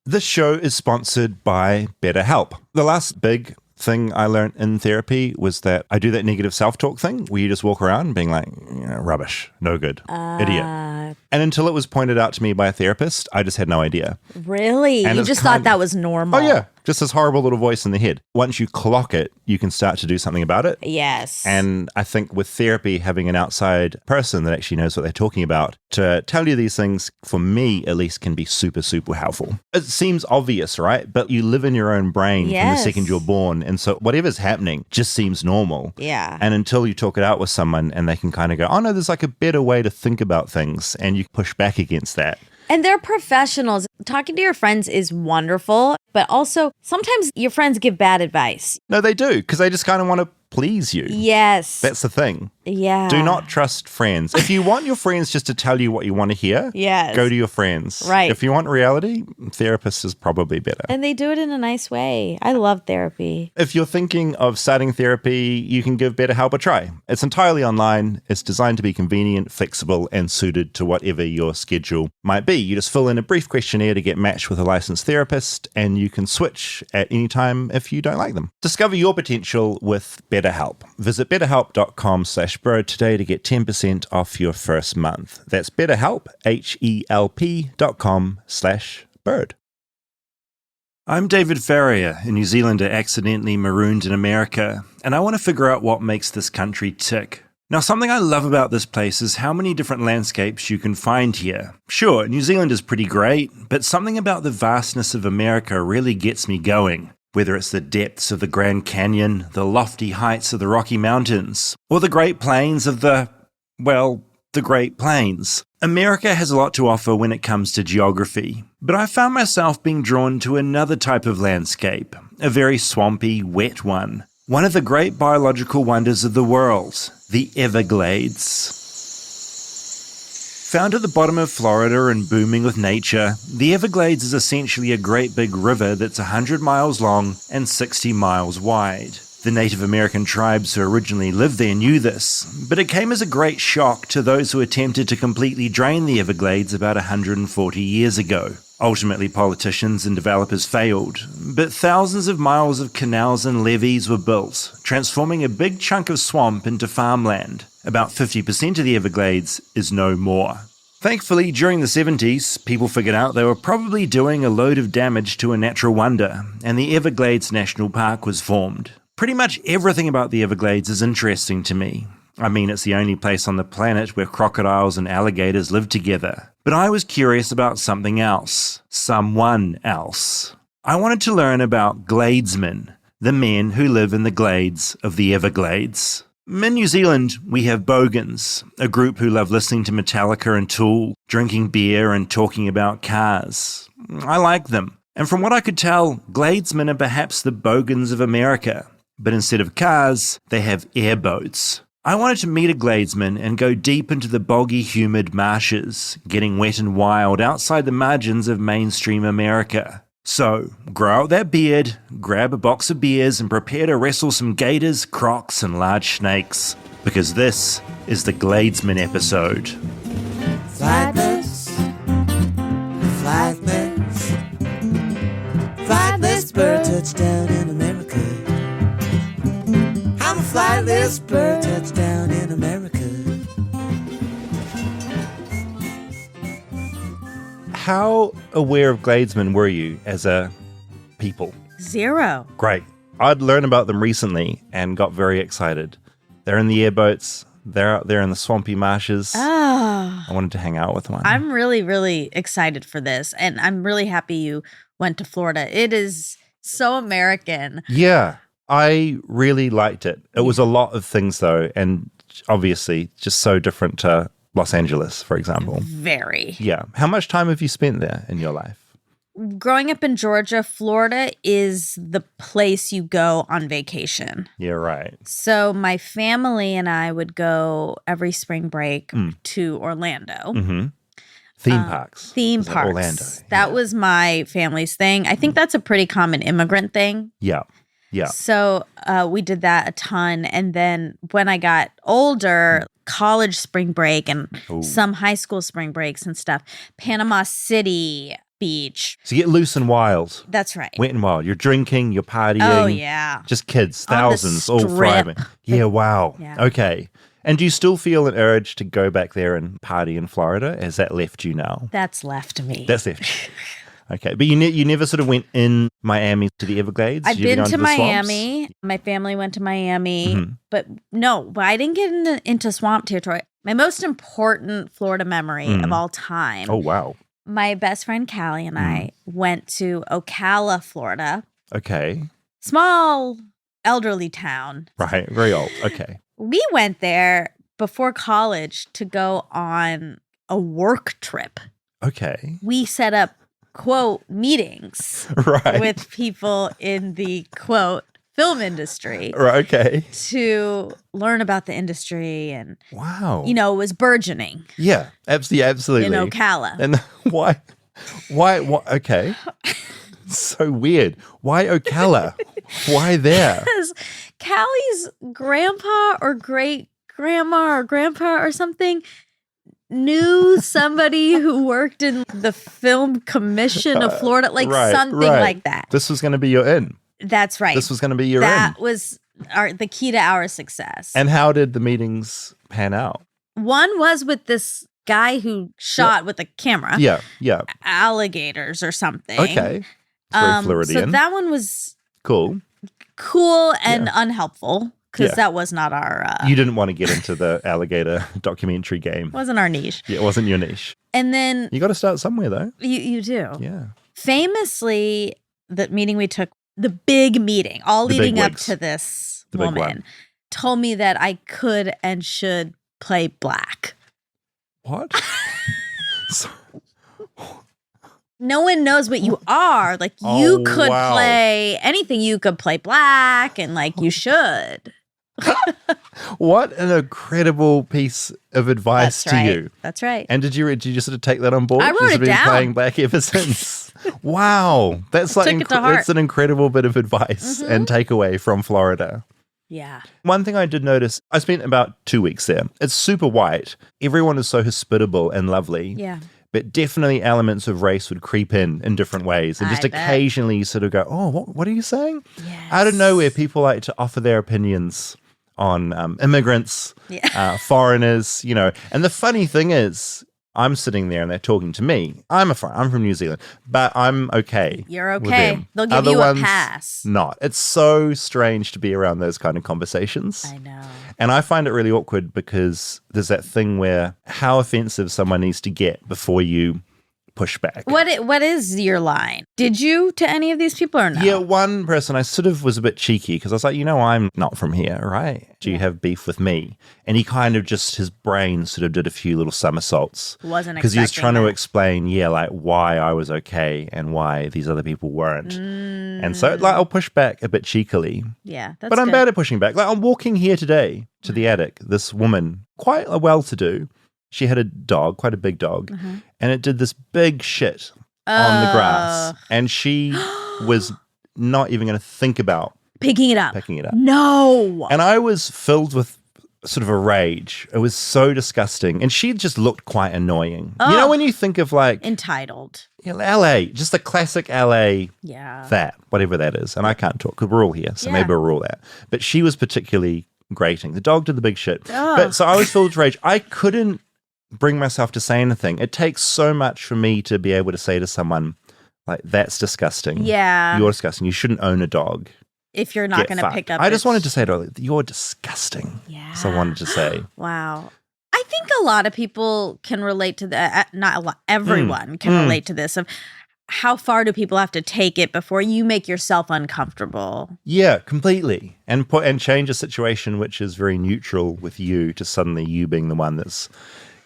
This show is sponsored by BetterHelp. The last big thing I learned in therapy was that I do that negative self-talk thing where you just walk around being like, rubbish, no good, idiot. And until it was pointed out to me by a therapist, I just had no idea. Really? And you just thought that was normal? Oh, yeah. Just this horrible little voice in the head. Once you clock it, you can start to do something about it. Yes. And I think with therapy, having an outside person that actually knows what they're talking about to tell you these things, for me at least, can be super, super helpful. It seems obvious, right? But you live in your own brain from the second you're born. And so whatever's happening just seems normal. Yeah. And until you talk it out with someone and they can kind of go, oh, no, there's like a better way to think about things. And you push back against that. And they're professionals. Talking to your friends is wonderful, but also sometimes your friends give bad advice. No, they do, because they just kind of want to please you. Yes. That's the thing. Yeah. Do not trust friends. If you want your friends just to tell you what you want to hear, go to your friends. Right. If you want reality, therapist is probably better. And they do it in a nice way. I love therapy. If you're thinking of starting therapy, you can give BetterHelp a try. It's entirely online. It's designed to be convenient, flexible, and suited to whatever your schedule might be. You just fill in a brief questionnaire to get matched with a licensed therapist, and you can switch at any time if you don't like them. Discover your potential with BetterHelp. Visit betterhelp.com/bird today to get 10% off your first month. That's BetterHelp, HELP.com/bird. I'm David Farrier, a New Zealander accidentally marooned in America, and I want to figure out what makes this country tick. Now, something I love about this place is how many different landscapes you can find here. Sure, New Zealand is pretty great, but something about the vastness of America really gets me going. Whether it's the depths of the Grand Canyon, the lofty heights of the Rocky Mountains, or the Great Plains of the Great Plains. America has a lot to offer when it comes to geography, but I found myself being drawn to another type of landscape, a very swampy, wet one. One of the great biological wonders of the world, the Everglades. Found at the bottom of Florida and booming with nature, the Everglades is essentially a great big river that's 100 miles long and 60 miles wide. The Native American tribes who originally lived there knew this, but it came as a great shock to those who attempted to completely drain the Everglades about 140 years ago. Ultimately, politicians and developers failed, but thousands of miles of canals and levees were built, transforming a big chunk of swamp into farmland. About 50% of the Everglades is no more. Thankfully, during the 70s, people figured out they were probably doing a load of damage to a natural wonder, and the Everglades National Park was formed. Pretty much everything about the Everglades is interesting to me. I mean, it's the only place on the planet where crocodiles and alligators live together. But I was curious about something else. Someone else. I wanted to learn about Gladesmen, the men who live in the glades of the Everglades. In New Zealand, we have bogans, a group who love listening to Metallica and Tool, drinking beer and talking about cars. I like them. And from what I could tell, Gladesmen are perhaps the bogans of America. But instead of cars, they have airboats. I wanted to meet a Gladesman and go deep into the boggy, humid marshes, getting wet and wild outside the margins of mainstream America. So, grow out that beard, grab a box of beers, and prepare to wrestle some gators, crocs, and large snakes. Because this is the Gladesman episode. Flightless, flightless, flightless bird touchdown in America. I'm a flightless bird touchdown in America. How aware of Gladesmen were you as a people? Zero. Great. I'd learned about them recently and got very excited. They're in the airboats. They're out there in the swampy marshes. Oh. I wanted to hang out with one. I'm really, really excited for this. And I'm really happy you went to Florida. It is so American. Yeah, I really liked it. It was a lot of things, though, and obviously just so different to Los Angeles, for example. Very. Yeah. How much time have you spent there in your life? Growing up in Georgia, Florida is the place you go on vacation. Yeah, right. So my family and I would go every spring break to Orlando. Mm-hmm. Theme parks. Theme Was it parks. Orlando. That was my family's thing. I think that's a pretty common immigrant thing. Yeah. Yeah. So we did that a ton. And then when I got older, college spring break and some high school spring breaks and stuff, Panama City, beach. So you get loose and wild. That's right. Wet and wild. You're drinking, you're partying. Oh, yeah. Just kids, On the thousands, all strip. thriving. Yeah, wow. Yeah. Okay. And do you still feel an urge to go back there and party in Florida? Has that left you now? That's left me. That's left you. Okay. But you never sort of went in Miami to the Everglades? I've You ever been gone to the swamps? Miami. My family went to Miami. Mhm. But no, I didn't get into swamp territory. My most important Florida memory of all time. Oh, wow. My best friend Callie and I went to Ocala, Florida. Okay. Small, elderly town. Right. Very old. Okay. We went there before college to go on a work trip. Okay. We set up, quote, meetings Right. with people in the, quote, film industry Right. Okay. to learn about the industry. And, Wow. it was burgeoning Yeah. Absolutely. in Ocala. And why? Okay. So weird. Why Ocala? Why there? Because Callie's grandpa or great grandma or grandpa or something knew somebody who worked in the film commission of Florida, like something like that. This was going to be your in. That's right. This was going to be your That in. was the key to our success. And how did the meetings pan out? One was with this guy who shot with a camera. Yeah. Yeah. Alligators or something. Okay. It's very Floridian. So that one was cool and unhelpful because that was not our you didn't want to get into the alligator documentary game. wasn't our niche. Yeah, it wasn't your niche. And then You got to start somewhere though. you do. Yeah. Famously, the meeting we took, the big meeting, all The leading big up wigs. to this The big woman, one. told me that I could and should play black. What? So- No one knows what you are. Like, you Oh, could wow. play anything. You could play black, and like you should. what an incredible piece of advice That's right. to you. That's right. And did you just sort of take that on board? I wrote Just it been down. playing black ever since. Wow, that's like Took it to heart. that's an incredible bit of advice and takeaway from Florida. Yeah. One thing I did notice, I spent about 2 weeks there. It's super white. Everyone is so hospitable and lovely. Yeah. But definitely elements of race would creep in different ways. And I just bet. occasionally you sort of go, oh, what are you saying? Yes. Out of nowhere, people like to offer their opinions on immigrants, foreigners, And the funny thing is, I'm sitting there and they're talking to me. I'm from New Zealand, but I'm okay. You're with okay. them. They'll give Other you a ones, pass. Not. It's so strange to be around those kind of conversations. I know. And I find it really awkward because there's that thing where how offensive someone needs to get before you push back. What is your line? Did you to any of these people or no? Yeah, one person I sort of was a bit cheeky because I was like, I'm not from here, right? Do you have beef with me? And he kind of just, his brain sort of did a few little somersaults. Wasn't because he was trying expecting to that. explain, like why I was okay and why these other people weren't. And so I'll push back a bit cheekily. Yeah, that's But I'm good. bad at pushing back. Like I'm walking here today to the attic. This woman, quite a well-to-do, she had a dog, quite a big dog, and it did this big shit on the grass. And she was not even going to think about picking it up. No. And I was filled with sort of a rage. It was so disgusting. And she just looked quite annoying. You know, when you think of like Entitled. LA, just the classic LA Yeah. that, whatever that is. And I can't talk because we're all here. So maybe we'll rule that. But she was particularly grating. The dog did the big shit. But so I was filled with rage. I couldn't bring myself to say anything. It takes so much for me to be able to say to someone, like, that's disgusting. Yeah. You're disgusting. You shouldn't own a dog. If you're not Get going to fucked. pick up. I just wanted to say to her, you're disgusting. Yeah. So I wanted to say. Wow. I think a lot of people can relate to that. Not a lot. Everyone can relate to this. Of how far do people have to take it before you make yourself uncomfortable? Yeah, completely. And change a situation which is very neutral with you to suddenly you being the one that's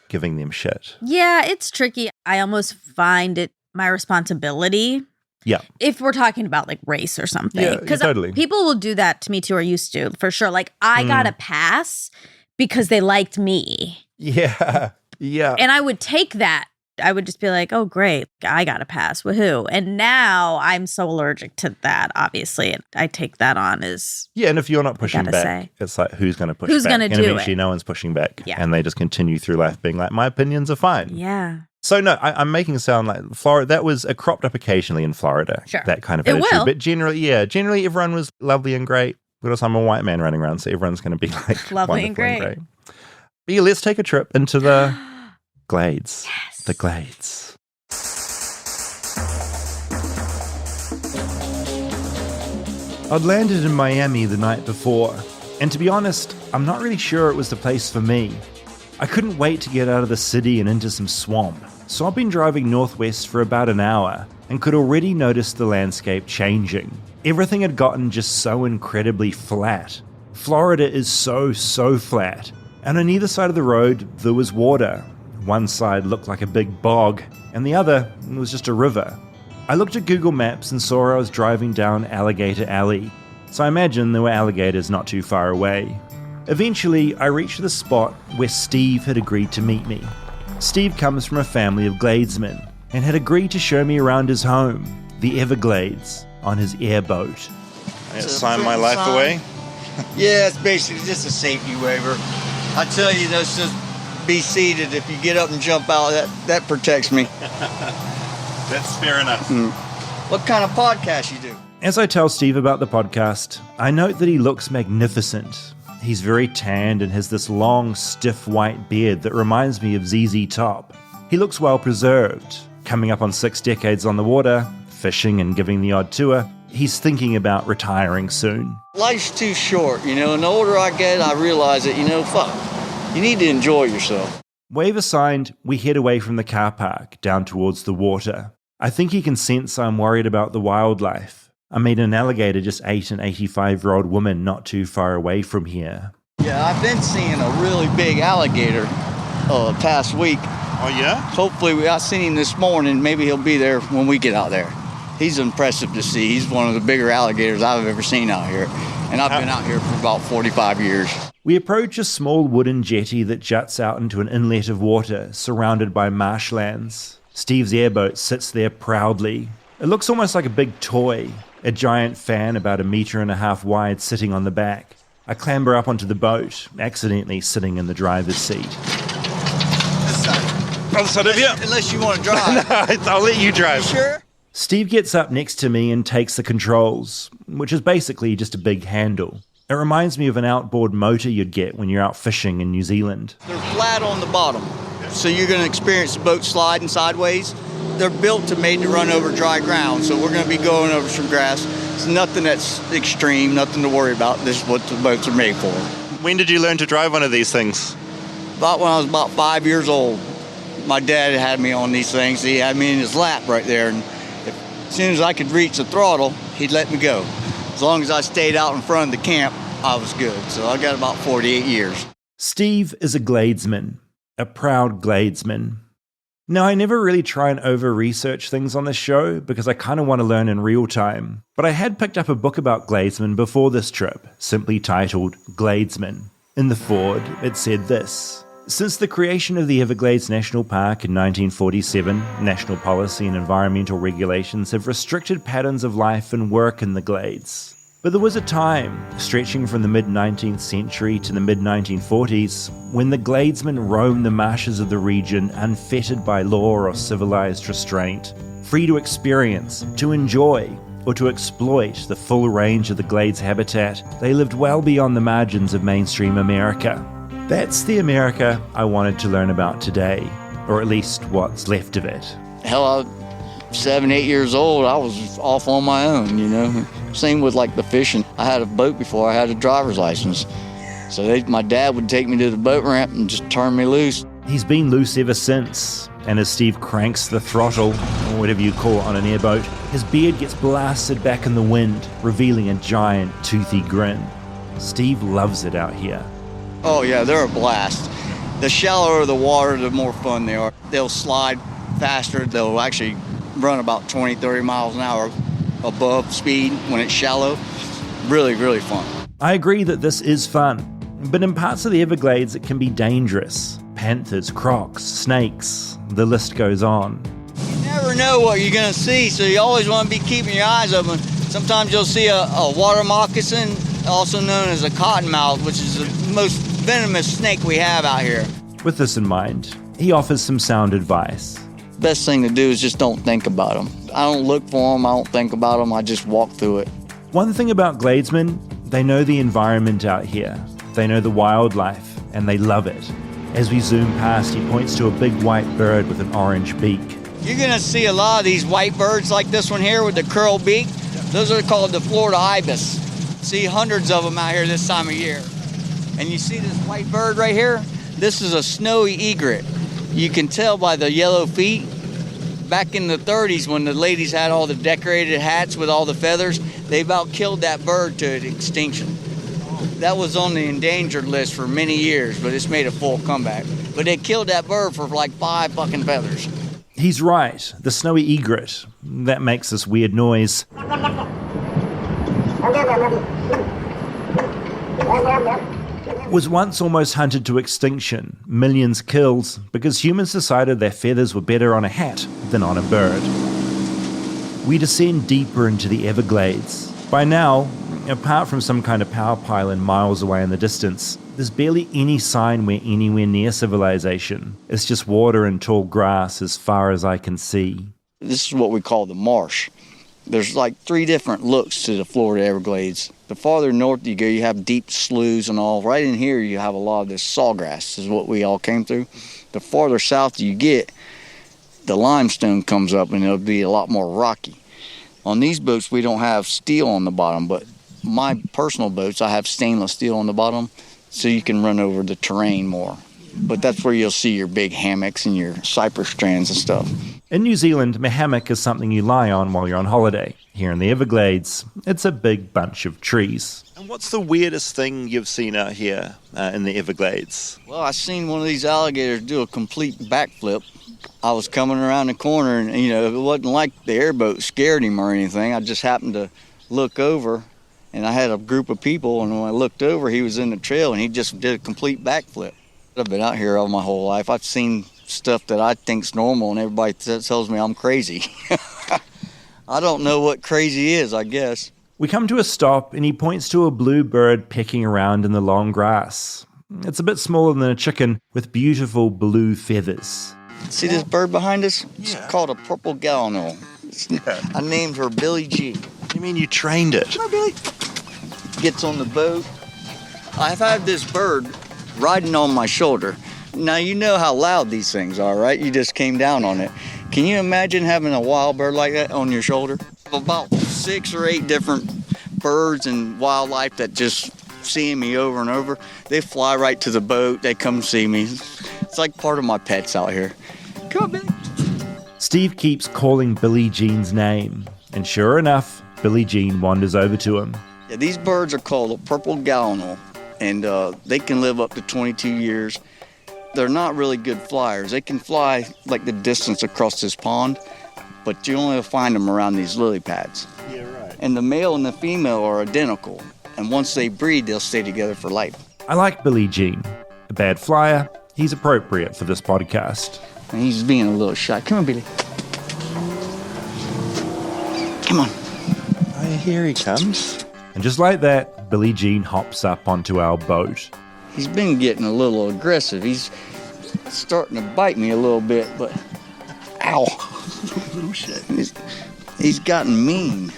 giving them shit. Yeah, it's tricky. I almost find it my responsibility. Yeah. If we're talking about like race or something. Yeah, Because totally. people will do that to me too, or used to, for sure. Like I got a pass because they liked me. Yeah. Yeah. And I would take that. I would just be like, oh, great. I got a pass. Woohoo. And now I'm so allergic to that, obviously. And I take that on as, Yeah, and if you're not pushing gotta back, say. it's like, who's going to push Who's back? gonna And do eventually it? no one's pushing back. Yeah. And they just continue through life being like, my opinions are fine. yeah. So no, I'm making it sound like Florida, that was cropped up occasionally in Florida. Sure. That kind of It attitude. will. But generally everyone was lovely and great. Because I'm a white man running around, so everyone's going to be like Lovely and wonderful great. But yeah, let's take a trip into the Glades. Yes. The Glades. I'd landed in Miami the night before, and to be honest, I'm not really sure it was the place for me. I couldn't wait to get out of the city and into some swamp, so I've been driving northwest for about an hour and could already notice the landscape changing. Everything had gotten just so incredibly flat. Florida is so flat, and on either side of the road there was water. One side looked like a big bog, and the other was just a river. I looked at Google Maps and saw I was driving down Alligator Alley, so I imagined there were alligators not too far away. Eventually, I reached the spot where Steve had agreed to meet me. Steve comes from a family of Gladesmen and had agreed to show me around his home, the Everglades, on his airboat. I signed my life away? Yeah, it's basically just a safety waiver. I tell you, that's just be seated. If you get up and jump out, that protects me. That's fair enough. What kind of podcast you do? As I tell Steve about the podcast, I note that he looks magnificent. He's very tanned and has this long, stiff white beard that reminds me of ZZ Top. He looks well preserved. Coming up on 6 decades on the water, fishing and giving the odd tour, he's thinking about retiring soon. Life's too short, and the older I get, I realize that, fuck, you need to enjoy yourself. Wave assigned, we head away from the car park, down towards the water. I think he can sense I'm worried about the wildlife. I meet an alligator just ate an 85-year-old woman not too far away from here. Yeah, I've been seeing a really big alligator past week. Oh yeah? Hopefully, I seen him this morning. Maybe he'll be there when we get out there. He's impressive to see. He's one of the bigger alligators I've ever seen out here. And I've been out here for about 45 years. We approach a small wooden jetty that juts out into an inlet of water surrounded by marshlands. Steve's airboat sits there proudly. It looks almost like a big toy, a giant fan about 1.5 meters wide sitting on the back. I clamber up onto the boat, accidentally sitting in the driver's seat. This side. Other side of you? Unless you want to drive. No, I'll let you drive. You sure? Steve gets up next to me and takes the controls, which is basically just a big handle. It reminds me of an outboard motor you'd get when you're out fishing in New Zealand. They're flat on the bottom, so you're going to experience the boat sliding sideways. They're built to made to run over dry ground, so we're going to be going over some grass. It's nothing that's extreme, nothing to worry about. This is what the boats are made for. When did you learn to drive one of these things? About when I was about 5 years old. My dad had me on these things. He had me in his lap right there, and as soon as I could reach the throttle, he'd let me go. As long as I stayed out in front of the camp, I was good. So I got about 48 years. Steve is a Gladesman, a proud Gladesman. Now, I never really try and over-research things on this show because I kind of want to learn in real time, but I had picked up a book about Gladesmen before this trip, simply titled Gladesmen. In the foreword, it said this: since the creation of the Everglades National Park in 1947, national policy and environmental regulations have restricted patterns of life and work in the Glades. But there was a time, stretching from the mid-19th century to the mid-1940s, when the Gladesmen roamed the marshes of the region unfettered by law or civilized restraint, free to experience, to enjoy, or to exploit the full range of the Glades habitat. They lived well beyond the margins of mainstream America. That's the America I wanted to learn about today, or at least what's left of it. Hell, 7, 8 years old, I was off on my own, Same with like the fishing. I had a boat before I had a driver's license. So my dad would take me to the boat ramp and just turn me loose. He's been loose ever since, and as Steve cranks the throttle, or whatever you call it on an airboat, his beard gets blasted back in the wind, revealing a giant, toothy grin. Steve loves it out here. Oh yeah, they're a blast. The shallower the water, the more fun they are. They'll slide faster. They'll actually run about 20, 30 miles an hour above speed when it's shallow. Really, really fun. I agree that this is fun, but in parts of the Everglades it can be dangerous. Panthers, crocs, snakes, the list goes on. You never know what you're gonna see, so you always want to be keeping your eyes open. Sometimes you'll see a water moccasin, also known as a cottonmouth, which is the most venomous snake we have out here. With this in mind, he offers some sound advice. Best thing to do is just don't think about them. I don't look for them, I don't think about them, I just walk through it. One thing about Gladesmen, they know the environment out here. They know the wildlife, and they love it. As we zoom past, he points to a big white bird with an orange beak. You're gonna see a lot of these white birds like this one here with the curled beak. Those are called the Florida ibis. See hundreds of them out here this time of year. And you see this white bird right here? This is a snowy egret. You can tell by the yellow feet. Back in the 30s when the ladies had all the decorated hats with all the feathers, they about killed that bird to extinction. That was on the endangered list for many years, but it's made a full comeback. But they killed that bird for like 5 fucking feathers. He's right, the snowy egret. That makes this weird noise. Was once almost hunted to extinction, millions killed, because humans decided their feathers were better on a hat than on a bird. We descend deeper into the Everglades. By now, apart from some kind of power pylon miles away in the distance, there's barely any sign we're anywhere near civilization. It's just water and tall grass as far as I can see. This is what we call the marsh. There's like 3 different looks to the Florida Everglades. The farther north you go, you have deep sloughs and all. Right in here, you have a lot of this sawgrass, is what we all came through. The farther south you get, the limestone comes up and it'll be a lot more rocky. On these boats, we don't have steel on the bottom, but my personal boats, I have stainless steel on the bottom, so you can run over the terrain more. But that's where you'll see your big hammocks and your cypress strands and stuff. In New Zealand, a hammock is something you lie on while you're on holiday. Here in the Everglades, it's a big bunch of trees. And what's the weirdest thing you've seen out here in the Everglades? Well, I seen one of these alligators do a complete backflip. I was coming around the corner and, it wasn't like the airboat scared him or anything. I just happened to look over and I had a group of people, and when I looked over, he was in the trail and he just did a complete backflip. I've been out here all my whole life. I've seen stuff that I think's normal and everybody tells me I'm crazy. I don't know what crazy is, I guess. We come to a stop and he points to a blue bird pecking around in the long grass. It's a bit smaller than a chicken with beautiful blue feathers. See this bird behind us? It's called a purple gallinule. I named her Billy G. You mean you trained it? Come on, Billy. Gets on the boat. I've had this bird riding on my shoulder. Now you know how loud these things are, right? You just came down on it. Can you imagine having a wild bird like that on your shoulder? About 6 or 8 different birds and wildlife that just seeing me over and over. They fly right to the boat. They come see me. It's like part of my pets out here. Come on, Billy. Steve keeps calling Billie Jean's name, and sure enough, Billie Jean wanders over to him. Yeah, these birds are called a purple gallinule, and they can live up to 22 years. They're not really good flyers. They can fly like the distance across this pond, but you only find them around these lily pads. Yeah, right. And the male and the female are identical, and once they breed, they'll stay together for life. I like Billie Jean. A bad flyer, he's appropriate for this podcast. And he's being a little shy. Come on, Billy. Come on. Oh, here he comes. And just like that, Billie Jean hops up onto our boat. He's been getting a little aggressive. He's starting to bite me a little bit, but ow. Little shit. He's gotten mean.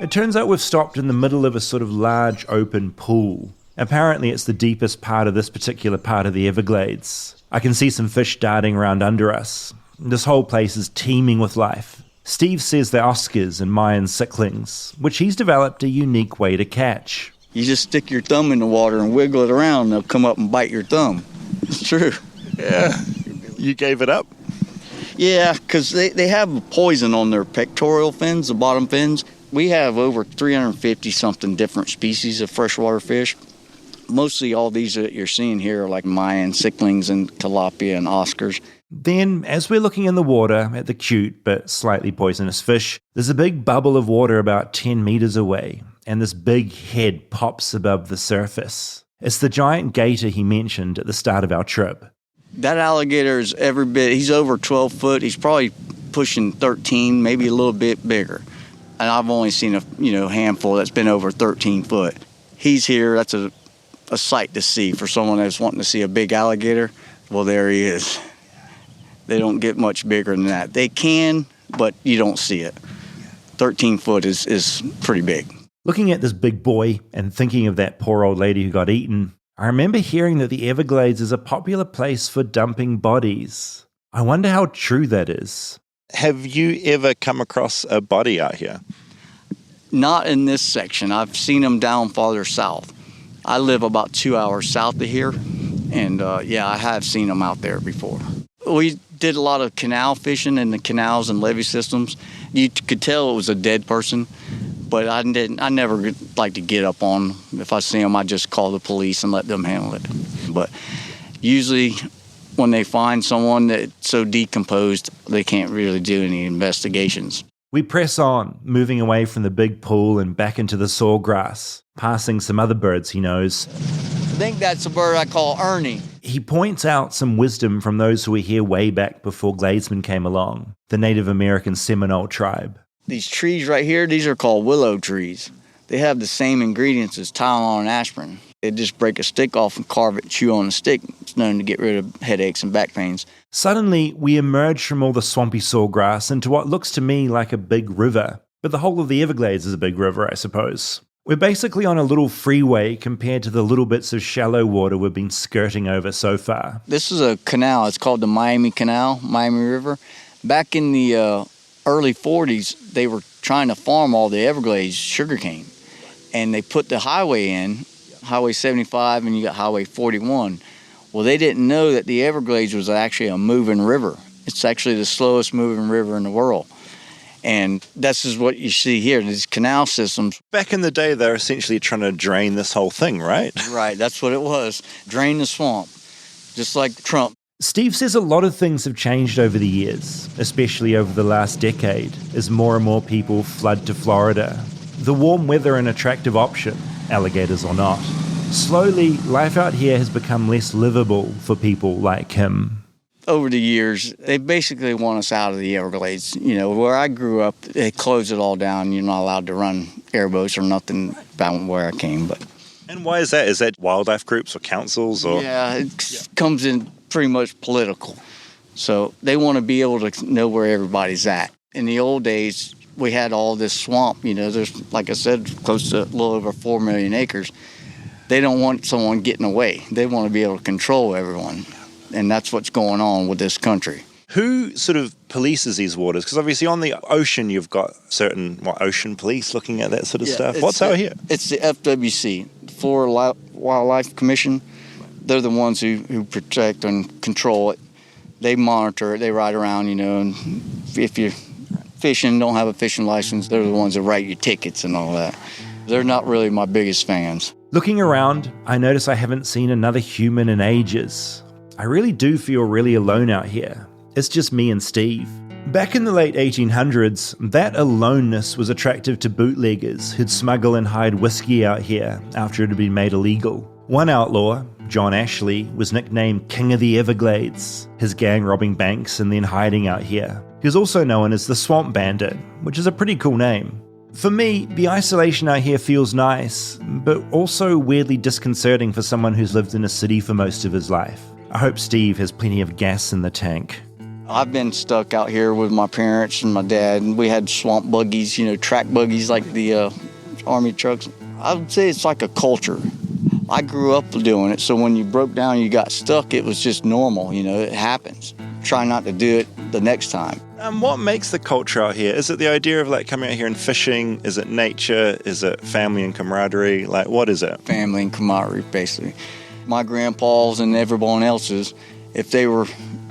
It turns out we've stopped in the middle of a sort of large open pool. Apparently it's the deepest part of this particular part of the Everglades. I can see some fish darting around under us. This whole place is teeming with life. Steve says they're Oscars and Mayan sicklings, which he's developed a unique way to catch. You just stick your thumb in the water and wiggle it around, and they'll come up and bite your thumb. It's true. Yeah. You gave it up? Yeah, because they have poison on their pectoral fins, the bottom fins. We have over 350-something different species of freshwater fish. Mostly all these that you're seeing here are like Mayan sicklings and tilapia and Oscars. Then, as we're looking in the water at the cute but slightly poisonous fish, there's a big bubble of water about 10 meters away, and this big head pops above the surface. It's the giant gator he mentioned at the start of our trip. That alligator is every bit, he's over 12 foot. He's probably pushing 13, maybe a little bit bigger. And I've only seen a handful that's been over 13 foot. He's here. That's a sight to see for someone that's wanting to see a big alligator. Well, there he is. They don't get much bigger than that. They can, but you don't see it. 13 foot is pretty big. Looking at this big boy and thinking of that poor old lady who got eaten, I remember hearing that the Everglades is a popular place for dumping bodies. I wonder how true that is. Have you ever come across a body out here? Not in this section. I've seen them down farther south. I live about 2 hours south of here, and I have seen them out there before. We did a lot of canal fishing in the canals and levee systems. You could tell it was a dead person, but I never like to get up on them. If I see them, I just call the police and let them handle it. But usually when they find someone that's so decomposed, they can't really do any investigations. We press on, moving away from the big pool and back into the sawgrass, passing some other birds he knows. I think that's a bird I call Ernie. He points out some wisdom from those who were here way back before Gladesmen came along, the Native American Seminole tribe. These trees right here, these are called willow trees. They have the same ingredients as Tylenol and aspirin. They just break a stick off and carve it and chew on the stick. It's known to get rid of headaches and back pains. Suddenly, we emerge from all the swampy sawgrass into what looks to me like a big river. But the whole of the Everglades is a big river, I suppose. We're basically on a little freeway compared to the little bits of shallow water we've been skirting over so far. This is a canal. It's called the Miami Canal, Miami River. Back in the early 40s, they were trying to farm all the Everglades sugarcane. And they put the highway in, Highway 75, and you got Highway 41. Well, they didn't know that the Everglades was actually a moving river. It's actually the slowest moving river in the world. And this is what you see here, these canal systems. Back in the day, they're essentially trying to drain this whole thing, right? Right, that's what it was. Drain the swamp, just like Trump. Steve says a lot of things have changed over the years, especially over the last decade, as more and more people flood to Florida. The warm weather an attractive option, alligators or not. Slowly, life out here has become less livable for people like him. Over the years, they basically want us out of the Everglades. You know, where I grew up, they closed it all down. You're not allowed to run airboats or nothing about where I came. But And why is that? Is that wildlife groups or councils? Or yeah, it comes in pretty much political. So they want to be able to know where everybody's at. In the old days, we had all this swamp. You know, there's, like I said, close to a little over 4 million acres. They don't want someone getting away. They want to be able to control everyone. And that's what's going on with this country. Who sort of polices these waters? Because obviously on the ocean, you've got certain ocean police looking at that sort of stuff. What's out here? It's the FWC, Florida Wildlife Commission. They're the ones who protect and control it. They monitor it. They ride around, you know, and if you're fishing, don't have a fishing license, they're the ones that write your tickets and all that. They're not really my biggest fans. Looking around, I notice I haven't seen another human in ages. I really do feel really alone out here. It's just me and Steve. Back in the late 1800s, that aloneness was attractive to bootleggers who'd smuggle and hide whiskey out here after it had been made illegal. One outlaw, John Ashley, was nicknamed King of the Everglades, his gang robbing banks and then hiding out here. He was also known as the Swamp Bandit, which is a pretty cool name. For me, the isolation out here feels nice, but also weirdly disconcerting for someone who's lived in a city for most of his life. I hope Steve has plenty of gas in the tank. I've been stuck out here with my parents and my dad, and we had swamp buggies, you know, track buggies like the Army trucks. I would say it's like a culture. I grew up doing it, so when you broke down, you got stuck, it was just normal, you know, it happens. Try not to do it the next time. What makes the culture out here? Is it the idea of coming out here and fishing? Is it nature? Is it family and camaraderie? What is it? Family and camaraderie, basically. My grandpas and everyone else's, if they were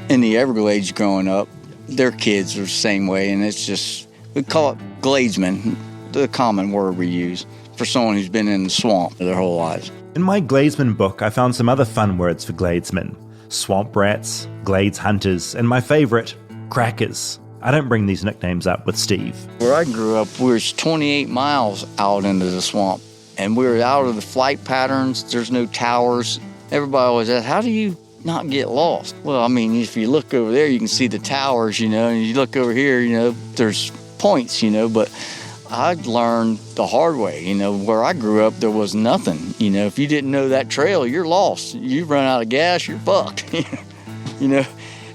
in the Everglades growing up, their kids are the same way, and it's just, we call it Gladesmen, the common word we use for someone who's been in the swamp their whole lives. In my Gladesmen book, I found some other fun words for Gladesmen. Swamp rats, glades hunters, and my favourite, crackers. I don't bring these nicknames up with Steve. Where I grew up, we were 28 miles out into the swamp, and we were out of the flight patterns. There's no towers. Everybody always asks, how do you not get lost? Well, I mean, if you look over there, you can see the towers, you know, and you look over here, you know, there's points, you know, but I learned the hard way. You know, where I grew up, there was nothing. You know, if you didn't know that trail, you're lost. You run out of gas, you're fucked. You know,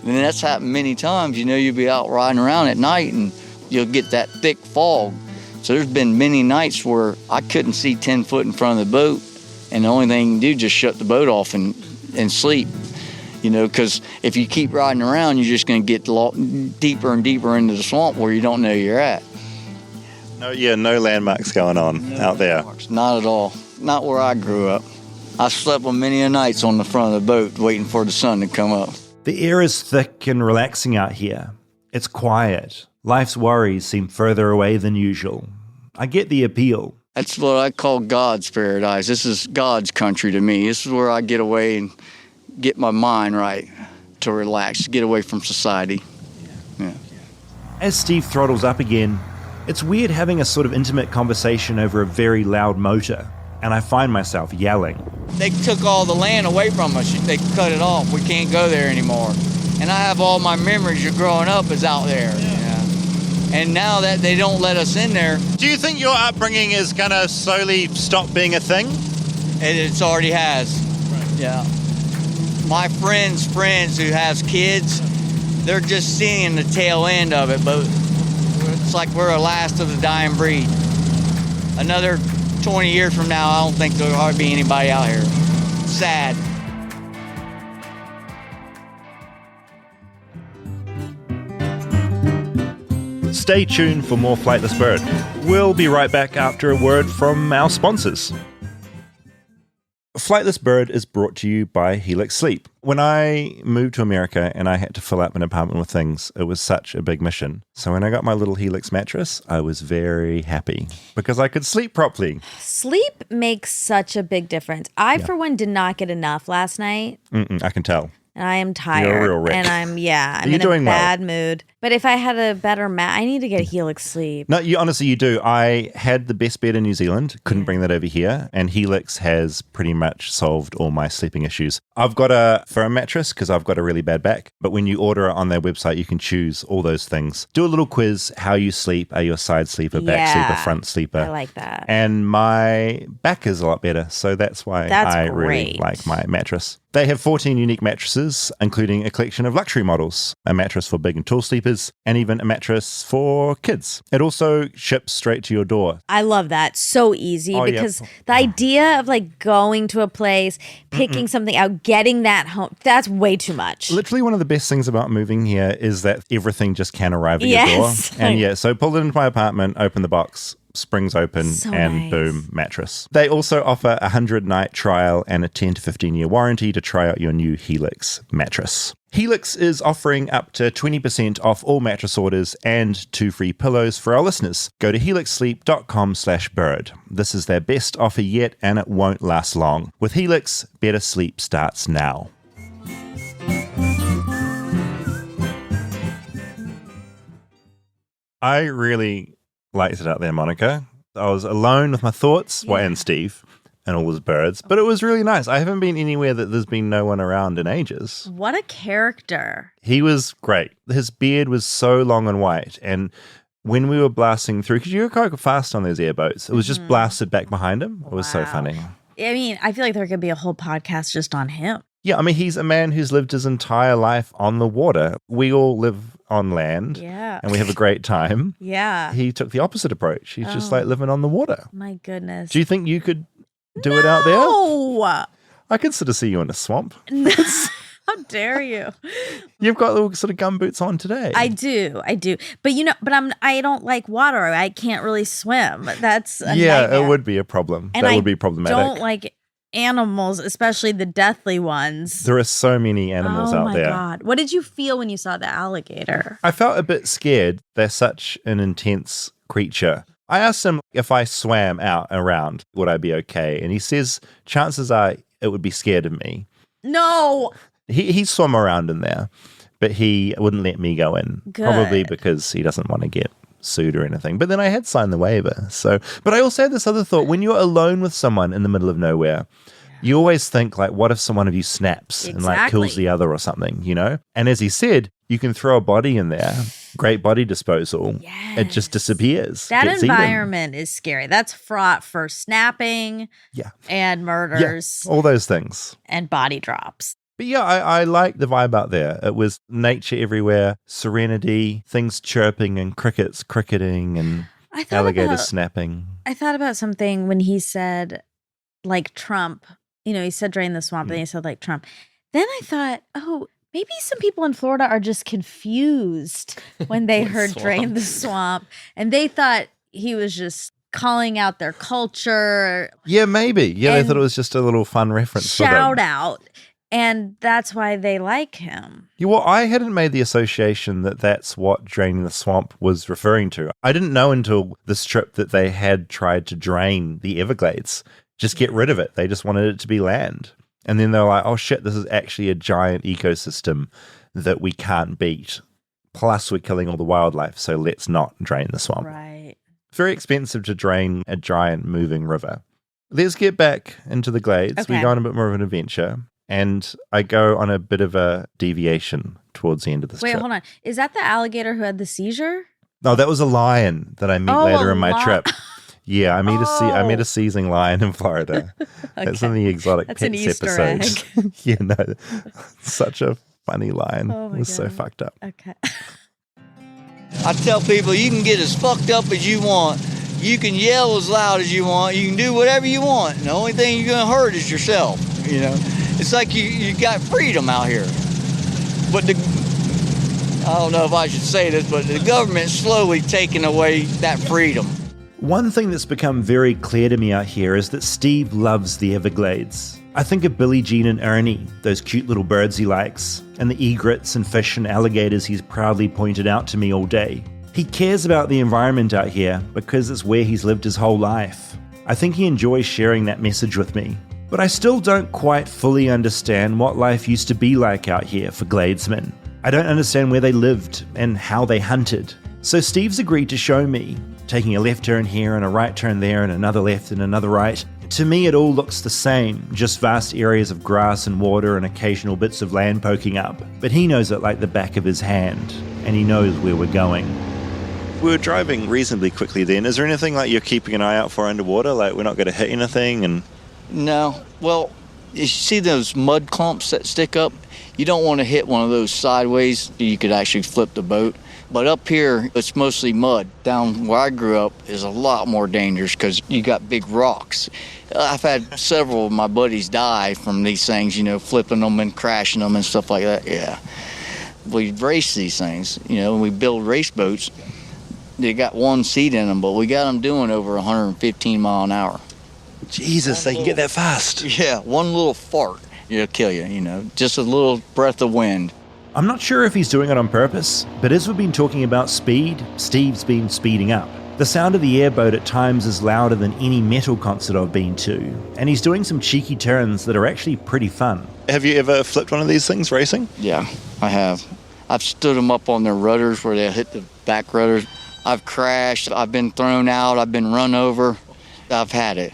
And that's happened many times. You know, you'll be out riding around at night and you'll get that thick fog. So there's been many nights where I couldn't see 10 foot in front of the boat, and the only thing you can do is just shut the boat off and sleep. You know, because if you keep riding around, you're just going to get deeper and deeper into the swamp where you don't know you're at. No landmarks going on out there. Not at all. Not where I grew up. I slept on many a nights on the front of the boat waiting for the sun to come up. The air is thick and relaxing out here. It's quiet. Life's worries seem further away than usual. I get the appeal. That's what I call God's paradise. This is God's country to me. This is where I get away and get my mind right to relax, get away from society. Yeah. As Steve throttles up again, it's weird having a sort of intimate conversation over a very loud motor, and I find myself yelling. They took all the land away from us. They cut it off. We can't go there anymore. And I have all my memories of growing up is out there. Yeah. And now that they don't let us in there. Do you think your upbringing is going to slowly stop being a thing? It already has. Right. Yeah. My friends who has kids, they're just seeing the tail end of it, but it's like we're the last of the dying breed. Another 20 years from now, I don't think there'll hardly be anybody out here. Sad. Stay tuned for more Flightless Bird. We'll be right back after a word from our sponsors. Flightless Bird is brought to you by Helix Sleep. When I moved to America and I had to fill up an apartment with things, it was such a big mission. So when I got my little Helix mattress, I was very happy because I could sleep properly. Sleep makes such a big difference. For one, did not get enough last night. I can tell. And I am tired. You're a real wreck. And I'm in a bad mood. But if I had a better mat, I need to get a Helix Sleep. No, you do. I had the best bed in New Zealand. Couldn't bring that over here. And Helix has pretty much solved all my sleeping issues. I've got a firm mattress because I've got a really bad back. But when you order it on their website, you can choose all those things. Do a little quiz. How you sleep. Are you a side sleeper, back sleeper, front sleeper? I like that. And my back is a lot better. So that's why I really like my mattress. They have 14 unique mattresses, including a collection of luxury models, a mattress for big and tall sleepers, and even a mattress for kids. It also ships straight to your door. I love that. So easy because the idea of like going to a place, picking something out, getting that home, that's way too much. Literally one of the best things about moving here is that everything just can arrive at your door. And so pull it into my apartment, open the box, springs open, and boom, mattress. They also offer a 100-night trial and a 10 to 15-year warranty to try out your new Helix mattress. Helix is offering up to 20% off all mattress orders and 2 free pillows for our listeners. Go to helixsleep.com/bird. This is their best offer yet, and it won't last long. With Helix, better sleep starts now. I really liked it out there, Monica. I was alone with my thoughts, and Steve, and all his birds, but it was really nice. I haven't been anywhere that there's been no one around in ages. What a character. He was great. His beard was so long and white, and when we were blasting through, because you were quite fast on those airboats, it was just blasted back behind him. It was so funny. I mean, I feel like there could be a whole podcast just on him. Yeah, I mean, he's a man who's lived his entire life on the water. We all live on land, and we have a great time. Yeah. He took the opposite approach. He's just like living on the water. My goodness. Do you think you could do it out there? No! I could sort of see you in a swamp. How dare you? You've got little sort of gumboots on today. I do. But I don't like water. I can't really swim. That's a nightmare. It would be a problem. And that would be problematic. I don't like animals, especially the deathly ones. There are so many animals out there. Oh my God. What did you feel when you saw the alligator? I felt a bit scared. They're such an intense creature. I asked him if I swam out around, would I be okay? And he says, chances are it would be scared of me. No. He swam around in there, but he wouldn't let me go in. Good. Probably because he doesn't want to get sued or anything. But then I had signed the waiver. But I also had this other thought. When you're alone with someone in the middle of nowhere, you always think, like, what if someone of you snaps and like kills the other or something, you know? And as he said, you can throw a body in there. Great body disposal. Yes. It just disappears. That environment is scary. That's fraught for snapping and murders. Yeah, all those things. And body drops. But yeah, I like the vibe out there. It was nature everywhere, serenity, things chirping and crickets cricketing and alligators snapping. I thought about something when he said, like Trump. He said drain the swamp, and he said like Trump. Then I thought, oh, maybe some people in Florida are just confused when they heard drain the swamp, and they thought he was just calling out their culture. Yeah, maybe. Yeah, they thought it was just a little fun reference for them. Shout out. And that's why they like him. Yeah, well, I hadn't made the association that that's what draining the swamp was referring to. I didn't know until this trip that they had tried to drain the Everglades. Just get rid of it. They just wanted it to be land. And then they're like, oh shit, this is actually a giant ecosystem that we can't beat. Plus we're killing all the wildlife, so let's not drain the swamp. Right. Very expensive to drain a giant moving river. Let's get back into the Glades. Okay. We go on a bit more of an adventure. And I go on a bit of a deviation towards the end of this trip. Wait, hold on. Is that the alligator who had the seizure? No, that was a lion that I meet later in my trip. Yeah, I met a seizing lion in Florida. Okay. That's in the exotic That's pets an Easter episode. egg. Yeah, no, such a funny lion. It was so fucked up. Okay. I tell people you can get as fucked up as you want. You can yell as loud as you want. You can do whatever you want. And the only thing you're going to hurt is yourself, It's like you got freedom out here. But I don't know if I should say this, but the government's slowly taking away that freedom. One thing that's become very clear to me out here is that Steve loves the Everglades. I think of Billie Jean and Ernie, those cute little birds he likes, and the egrets and fish and alligators he's proudly pointed out to me all day. He cares about the environment out here because it's where he's lived his whole life. I think he enjoys sharing that message with me. But I still don't quite fully understand what life used to be like out here for Gladesmen. I don't understand where they lived and how they hunted. So Steve's agreed to show me, taking a left turn here and a right turn there and another left and another right. To me it all looks the same, just vast areas of grass and water and occasional bits of land poking up. But he knows it like the back of his hand, and he knows where we're going. We were driving reasonably quickly then. Is there anything like you're keeping an eye out for underwater? Like we're not going to hit anything? And No. Well, you see those mud clumps that stick up? You don't want to hit one of those sideways. You could actually flip the boat. But up here, it's mostly mud. Down where I grew up is a lot more dangerous because you got big rocks. I've had several of my buddies die from these things, flipping them and crashing them and stuff like that. Yeah. We race these things, when we build race boats. They got one seat in them, but we got them doing over 115 mile an hour. Jesus, they can get that fast. Yeah, one little fart, it'll kill you, just a little breath of wind. I'm not sure if he's doing it on purpose, but as we've been talking about speed, Steve's been speeding up. The sound of the airboat at times is louder than any metal concert I've been to, and he's doing some cheeky turns that are actually pretty fun. Have you ever flipped one of these things racing? Yeah, I have. I've stood them up on their rudders where they hit the back rudders. I've crashed, I've been thrown out, I've been run over. I've had it.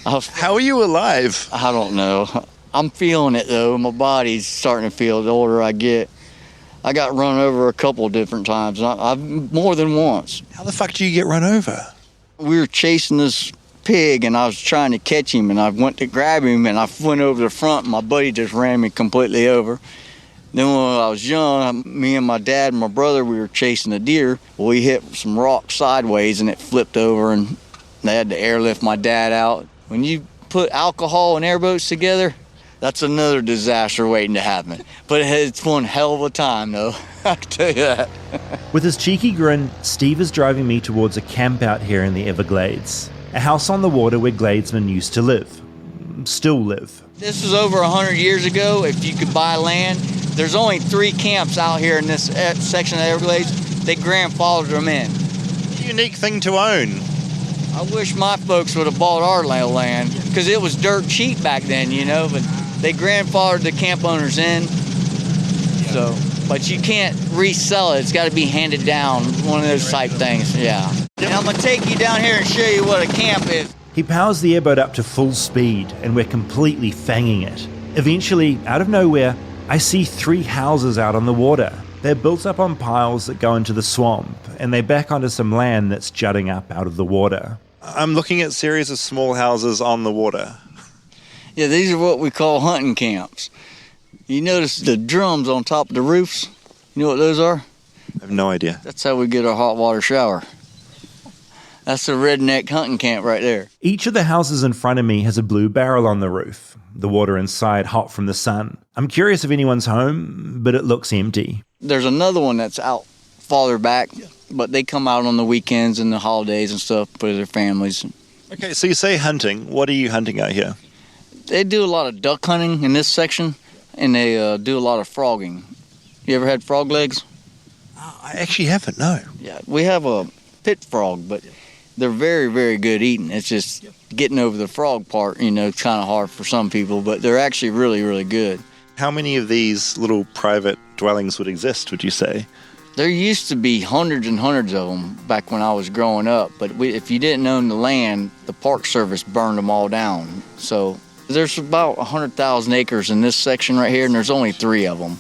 How are you alive? I don't know. I'm feeling it though. My body's starting to feel it the older I get. I got run over a couple of different times. I've more than once. How the fuck do you get run over? We were chasing this pig and I was trying to catch him and I went to grab him and I went over the front and my buddy just ran me completely over. Then when I was young, me and my dad and my brother, we were chasing a deer. We hit some rock sideways and it flipped over and they had to airlift my dad out. When you put alcohol and airboats together, that's another disaster waiting to happen. But it's one hell of a time, though. I can tell you that. With his cheeky grin, Steve is driving me towards a camp out here in the Everglades. A house on the water where Gladesmen used to live. Still live. This was over 100 years ago. If you could buy land, there's only 3 camps out here in this section of the Everglades. They grandfathered them in. Unique thing to own. I wish my folks would have bought our land because it was dirt cheap back then, but they grandfathered the camp owners in. So, but you can't resell it. It's got to be handed down, one of those type things, yeah. And I'm going to take you down here and show you what a camp is. He powers the airboat up to full speed, and we're completely fanging it. Eventually, out of nowhere, I see 3 houses out on the water. They're built up on piles that go into the swamp, and they back onto some land that's jutting up out of the water. I'm looking at a series of small houses on the water. Yeah, these are what we call hunting camps. You notice the drums on top of the roofs? You know what those are? I have no idea. That's how we get our hot water shower. That's the redneck hunting camp right there. Each of the houses in front of me has a blue barrel on the roof, the water inside hot from the sun. I'm curious if anyone's home, but it looks empty. There's another one that's out farther back, but they come out on the weekends and the holidays and stuff with their families. Okay, so you say hunting. What are you hunting out here? They do a lot of duck hunting in this section, and they do a lot of frogging. You ever had frog legs? I actually haven't, no. Yeah, we have a pit frog, but they're very, very good eating. It's just getting over the frog part, kind of hard for some people, but they're actually really, really good. How many of these little private dwellings would exist, would you say? There used to be hundreds and hundreds of them back when I was growing up, but if you didn't own the land, the Park Service burned them all down. So there's about 100,000 acres in this section right here, and there's only 3 of them,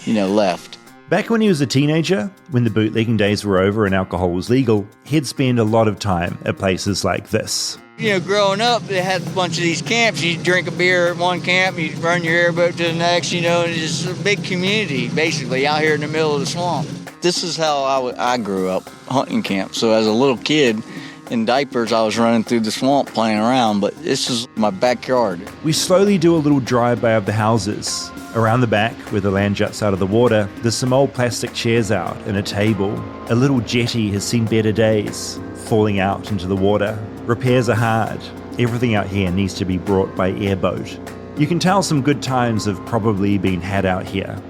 left. Back when he was a teenager, when the bootlegging days were over and alcohol was legal, he'd spend a lot of time at places like this. Growing up, they had a bunch of these camps. You'd drink a beer at one camp, you'd run your airboat to the next, and it's a big community, basically, out here in the middle of the swamp. This is how I grew up, hunting camp. So as a little kid, in diapers, I was running through the swamp playing around, but this is my backyard. We slowly do a little drive-by of the houses. Around the back, where the land juts out of the water, there's some old plastic chairs out and a table. A little jetty has seen better days, falling out into the water. Repairs are hard. Everything out here needs to be brought by airboat. You can tell some good times have probably been had out here.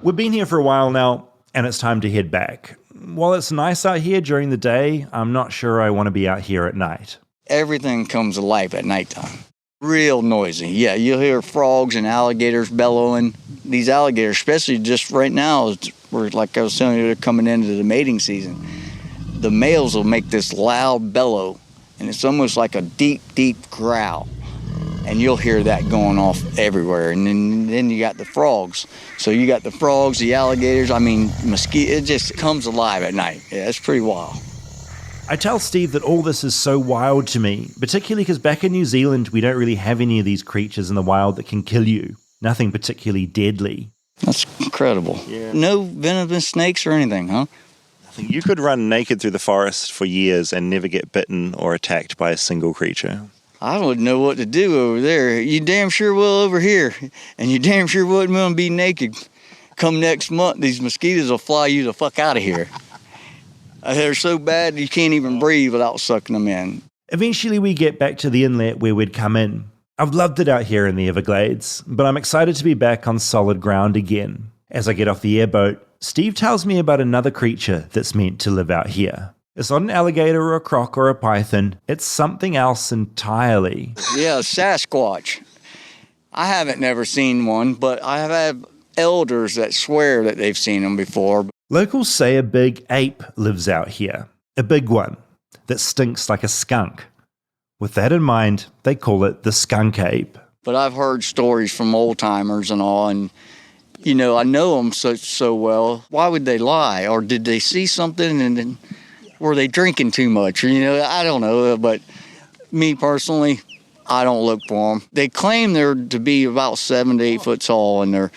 We've been here for a while now, and it's time to head back. While it's nice out here during the day, I'm not sure I want to be out here at night. Everything comes alive at nighttime. Real noisy. Yeah, you'll hear frogs and alligators bellowing. These alligators, especially just right now, like I was telling you, they're coming into the mating season. The males will make this loud bellow, and it's almost like a deep, deep growl. And you'll hear that going off everywhere. And then you got the frogs. So you got the frogs, the alligators, mosquito. It just comes alive at night. Yeah, it's pretty wild. I tell Steve that all this is so wild to me, particularly because back in New Zealand, we don't really have any of these creatures in the wild that can kill you. Nothing particularly deadly. That's incredible. Yeah. No venomous snakes or anything, huh? You could run naked through the forest for years and never get bitten or attacked by a single creature. I wouldn't know what to do over there. You damn sure will over here. And you damn sure wouldn't want to be naked. Come next month, these mosquitoes will fly you the fuck out of here. They're so bad you can't even breathe without sucking them in. Eventually we get back to the inlet where we'd come in. I've loved it out here in the Everglades, but I'm excited to be back on solid ground again. As I get off the airboat, Steve tells me about another creature that's meant to live out here. It's not an alligator or a croc or a python. It's something else entirely. Yeah, sasquatch. I haven't never seen one, but I have had elders that swear that they've seen them before. Locals say a big ape lives out here. A big one that stinks like a skunk. With that in mind, they call it the skunk ape. But I've heard stories from old timers and all, and I know them so well. Why would they lie? Or did they see something and then were they drinking too much? Or, I don't know. But me personally, I don't look for them. They claim they're to be about 7 to 8 foot tall, and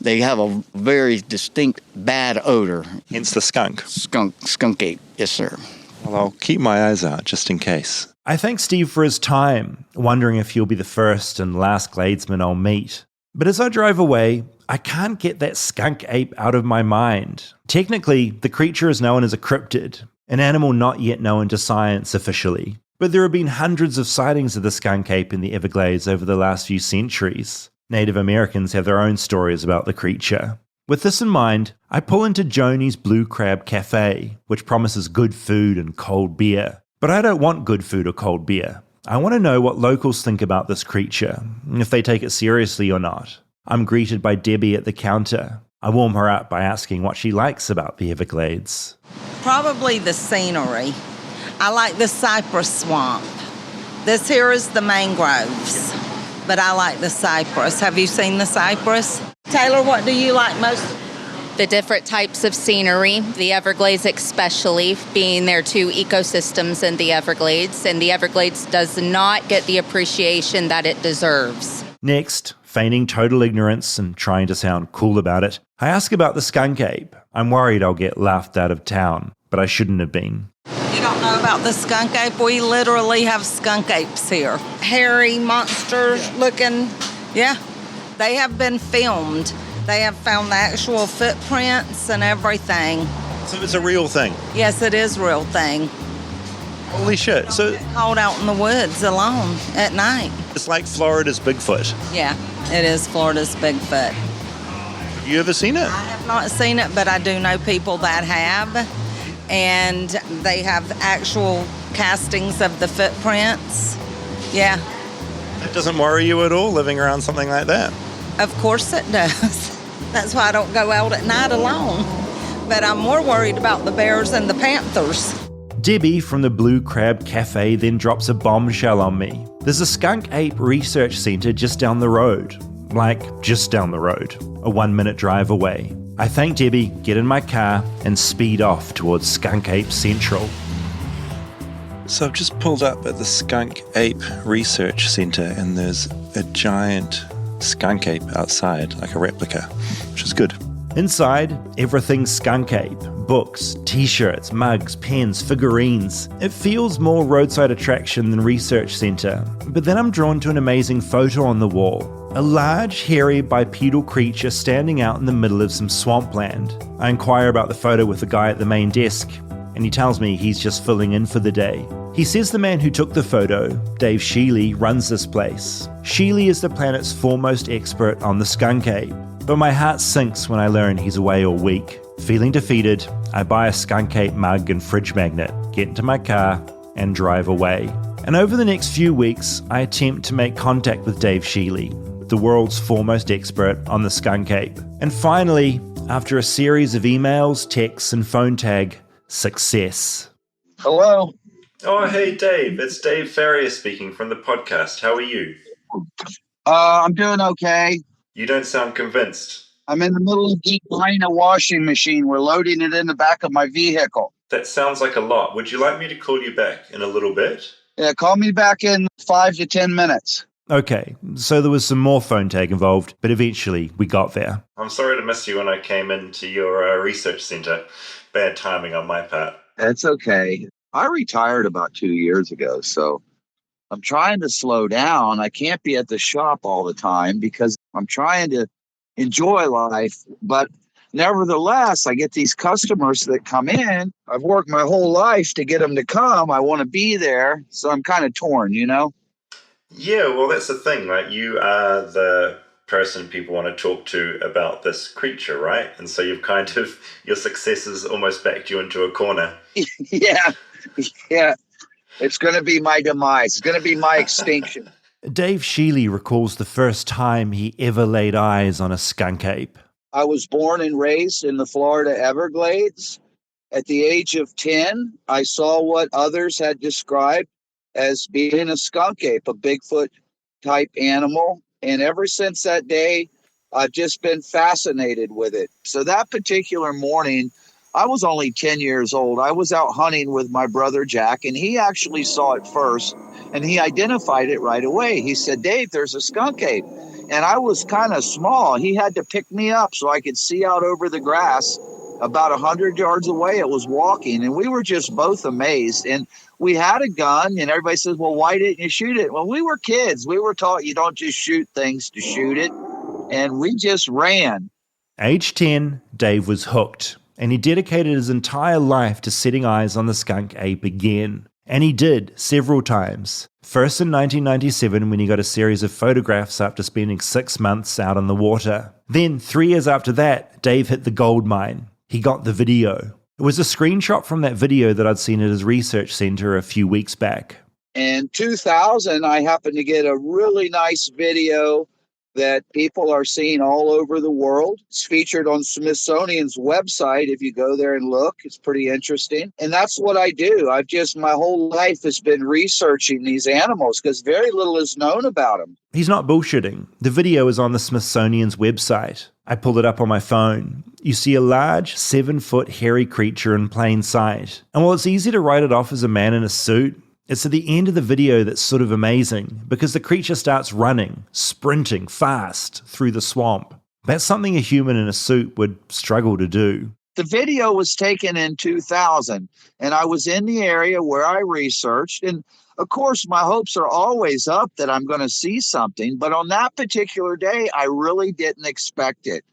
they have a very distinct bad odor. Hence the skunk. Skunk ape, yes sir. Well, I'll keep my eyes out just in case. I thank Steve for his time, wondering if he'll be the first and last Gladesman I'll meet. But as I drive away, I can't get that skunk ape out of my mind. Technically, the creature is known as a cryptid, an animal not yet known to science officially. But there have been hundreds of sightings of the skunk ape in the Everglades over the last few centuries. Native Americans have their own stories about the creature. With this in mind, I pull into Joni's Blue Crab Cafe, which promises good food and cold beer. But I don't want good food or cold beer. I want to know what locals think about this creature, if they take it seriously or not. I'm greeted by Debbie at the counter. I warm her up by asking what she likes about the Everglades. Probably the scenery. I like the cypress swamp. This here is the mangroves, but I like the cypress. Have you seen the cypress? Taylor, what do you like most? The different types of scenery, the Everglades especially, being there are 2 ecosystems in the Everglades, and the Everglades does not get the appreciation that it deserves. Next, feigning total ignorance and trying to sound cool about it, I ask about the skunk ape. I'm worried I'll get laughed out of town, but I shouldn't have been. You don't know about the skunk ape? We literally have skunk apes here. Hairy monster looking. Yeah, they have been filmed. They have found the actual footprints and everything. So it's a real thing. Yes, it is a real thing. Holy shit. So Caught out in the woods alone at night. it's like Florida's Bigfoot. Yeah, it is Florida's Bigfoot. Have you ever seen it? I have not seen it, but I do know people that have. And they have actual castings of the footprints. Yeah, It doesn't worry you at all living around something like that? of course it does. That's why I don't go out at night alone. But I'm more worried about the bears and the panthers. Debbie from the Blue Crab Cafe then drops a bombshell on me. There's a skunk ape research centre just down the road. Like, just down the road. A 1-minute drive away. I thank Debbie, get in my car, and speed off towards Skunk Ape Central. So I've just pulled up at the Skunk Ape Research Centre and there's a giant skunk ape outside, like a replica, which is good. Inside, everything's skunk ape. Books, t-shirts, mugs, pens, figurines. It feels more roadside attraction than research centre. But then I'm drawn to an amazing photo on the wall. A large, hairy, bipedal creature standing out in the middle of some swampland. I inquire about the photo with the guy at the main desk, and he tells me he's just filling in for the day. He says the man who took the photo, Dave Shealy, runs this place. Shealy is the planet's foremost expert on the skunk ape. But my heart sinks when I learn he's away all week. Feeling defeated, I buy a skunk ape mug and fridge magnet, get into my car, and drive away. And over the next few weeks, I attempt to make contact with Dave Shealy, the world's foremost expert on the skunk ape. And finally, after a series of emails, texts, and phone tag, success. Hello. Oh, hey Dave, it's Dave Farrier speaking from the podcast. How are you? I'm doing okay. You don't sound convinced. I'm in the middle of deep buying a washing machine. We're loading it in the back of my vehicle. That sounds like a lot. Would you like me to call you back in a little bit? Yeah, call me back in 5 to 10 minutes. Okay, so there was some more phone tag involved, but eventually we got there. I'm sorry to miss you when I came into your research centre. Bad timing on my part. That's okay. I retired about 2 years ago, so I'm trying to slow down. I can't be at the shop all the time because I'm trying to enjoy life. But nevertheless, I get these customers that come in. I've worked my whole life to get them to come. I want to be there. So I'm kind of torn, you know? Yeah, well, that's the thing, right? You are the person people want to talk to about this creature, right? And so you've kind of, your success has almost backed you into a corner. Yeah. It's going to be my demise. It's going to be my extinction. Dave Shealy recalls the first time he ever laid eyes on a skunk ape. I was born and raised in the Florida Everglades. At the age of 10, I saw what others had described as being a skunk ape, a Bigfoot type animal. And ever since that day, I've just been fascinated with it. So that particular morning, I was only 10 years old. I was out hunting with my brother Jack, and he actually saw it first, and he identified it right away. He said, "Dave, there's a skunk ape." And I was kind of small. He had to pick me up so I could see out over the grass. About 100 yards away, it was walking, and we were just both amazed. And we had a gun, and everybody says, "Well, why didn't you shoot it?" Well, we were kids. We were taught you don't just shoot things to shoot it, and we just ran. Age 10, Dave was hooked, and he dedicated his entire life to setting eyes on the skunk ape again. And he did, several times. First in 1997 when he got a series of photographs after spending 6 months out on the water. Then, 3 years after that, Dave hit the gold mine. He got the video. It was a screenshot from that video that I'd seen at his research center a few weeks back. In 2000, I happened to get a really nice video that people are seeing all over the world. It's featured on Smithsonian's website. If you go there and look, it's pretty interesting. And that's what I do. My whole life has been researching these animals because very little is known about them. He's not bullshitting. The video is on the Smithsonian's website. I pulled it up on my phone. You see a large 7-foot hairy creature in plain sight. And while it's easy to write it off as a man in a suit, It's at the end of the video that's sort of amazing because the creature starts running, sprinting fast through the swamp. That's something a human in a suit would struggle to do. The video was taken in 2000, and I was in the area where I researched. And of course, my hopes are always up that I'm going to see something. But on that particular day, I really didn't expect it.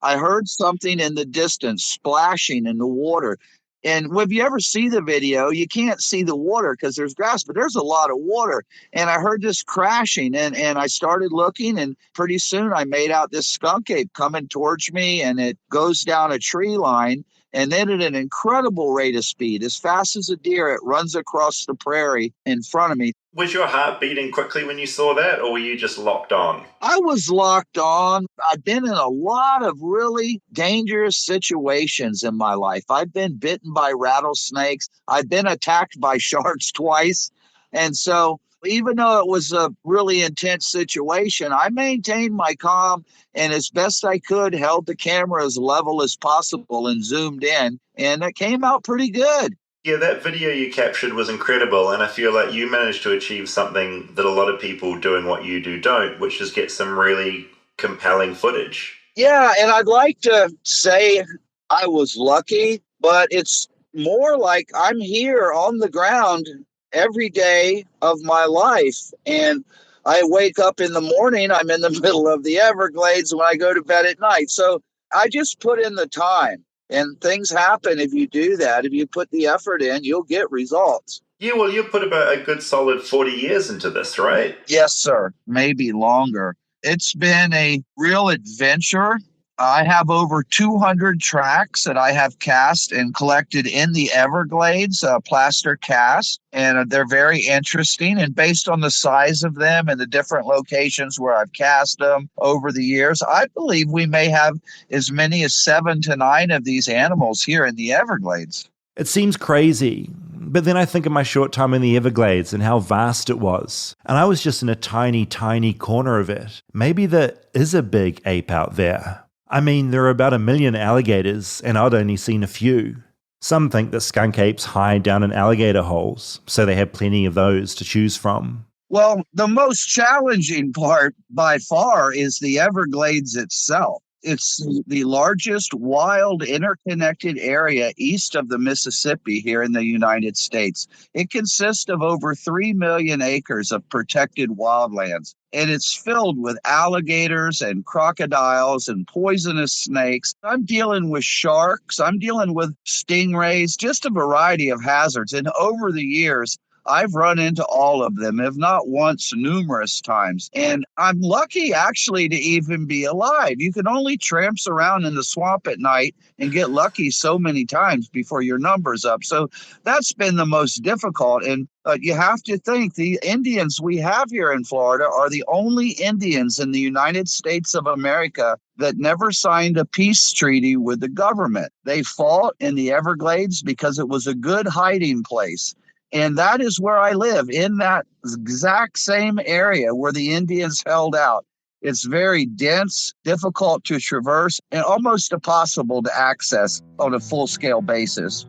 I heard something in the distance splashing in the water. And if you ever see the video, you can't see the water because there's grass, but there's a lot of water. And I heard this crashing, and I started looking, and pretty soon I made out this skunk ape coming towards me, and it goes down a tree line. And then at an incredible rate of speed, as fast as a deer, it runs across the prairie in front of me. Was your heart beating quickly when you saw that, or were you just locked on? I was locked on. I've been in a lot of really dangerous situations in my life. I've been bitten by rattlesnakes. I've been attacked by sharks twice. And so even though it was a really intense situation, I maintained my calm and as best I could held the camera as level as possible and zoomed in. And it came out pretty good. Yeah, that video you captured was incredible, and I feel like you managed to achieve something that a lot of people doing what you do don't, which is get some really compelling footage. Yeah, and I'd like to say I was lucky, but it's more like I'm here on the ground every day of my life. And I wake up in the morning, I'm in the middle of the Everglades when I go to bed at night. So I just put in the time. And things happen if you do that. If you put the effort in, you'll get results. Yeah, well, you put about a good solid 40 years into this, right? Yes, sir. Maybe longer. It's been a real adventure. I have over 200 tracks that I have cast and collected in the Everglades, plaster cast, and they're very interesting. And based on the size of them and the different locations where I've cast them over the years, I believe we may have as many as 7 to 9 of these animals here in the Everglades. It seems crazy, but then I think of my short time in the Everglades and how vast it was. And I was just in a tiny, tiny corner of it. Maybe there is a big ape out there. I mean, there are about 1 million alligators, and I'd only seen a few. Some think that skunk apes hide down in alligator holes, so they have plenty of those to choose from. Well, the most challenging part by far is the Everglades itself. It's the largest wild interconnected area east of the Mississippi here in the United States. It consists of over 3 million acres of protected wildlands, and it's filled with alligators and crocodiles and poisonous snakes. I'm dealing with sharks. I'm dealing with stingrays, just a variety of hazards. And over the years, I've run into all of them, if not once, numerous times. And I'm lucky, actually, to even be alive. You can only tramps around in the swamp at night and get lucky so many times before your number's up. So that's been the most difficult. And you have to think the Indians we have here in Florida are the only Indians in the United States of America that never signed a peace treaty with the government. They fought in the Everglades because it was a good hiding place. And that is where I live, in that exact same area where the Indians held out. It's very dense, difficult to traverse, and almost impossible to access on a full-scale basis.